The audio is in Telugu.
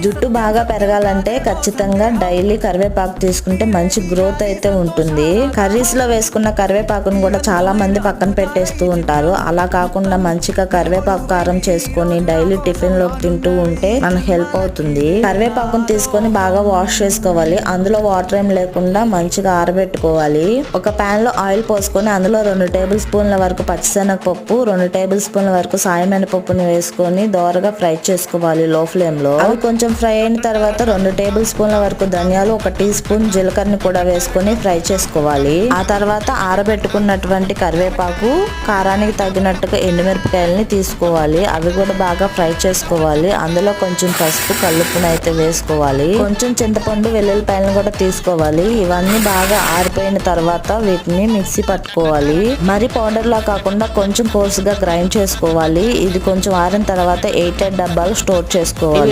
జుట్టు బాగా పెరగాలంటే ఖచ్చితంగా డైలీ కరివేపాకు తీసుకుంటే మంచి గ్రోత్ అయితే ఉంటుంది. కర్రీస్ లో వేసుకున్న కరివేపాకును కూడా చాలా మంది పక్కన పెట్టేస్తూ ఉంటారు. అలా కాకుండా మంచిగా కరివేపాకు కారం చేసుకొని డైలీ టిఫిన్ లోకి తింటూ ఉంటే మనకు హెల్ప్ అవుతుంది. కరివేపాకును తీసుకొని బాగా వాష్ చేసుకోవాలి. అందులో వాటర్ ఏం లేకుండా మంచిగా ఆరబెట్టుకోవాలి. ఒక పాన్ లో ఆయిల్ పోసుకొని అందులో 2 టేబుల్ స్పూన్ల వరకు పచ్చిశనగపప్పు, 2 టేబుల్ స్పూన్ల వరకు సాయమినపప్పుని వేసుకొని దోరగా ఫ్రై చేసుకోవాలి లో ఫ్లేమ్ లో. అవి కొంచెం ఫ్రై అయిన తర్వాత 2 టేబుల్ స్పూన్ల వరకు ధనియాలు, 1 టీ స్పూన్ జీలకర్రని కూడా వేసుకొని ఫ్రై చేసుకోవాలి. ఆ తర్వాత ఆరబెట్టుకున్నటువంటి కరివేపాకు, కారానికి తగినట్టుగా ఎండుమిరపకాయలని తీసుకోవాలి. అవి కూడా బాగా ఫ్రై చేసుకోవాలి. అందులో కొంచెం పసుపు, కల్లుప్పును అయితే వేసుకోవాలి. కొంచెం చింతపండు, వెల్లుల్లిపాయలను కూడా తీసుకోవాలి. ఇవన్నీ బాగా ఆరిపోయిన తర్వాత వీటిని మిక్సీ పట్టుకోవాలి. మరి పౌడర్ లా కాకుండా కొంచెం కోర్సుగా గ్రైండ్ చేసుకోవాలి. ఇది కొంచెం ఆరిన తర్వాత 8 డబ్బాలు స్టోర్ చేసుకోవాలి.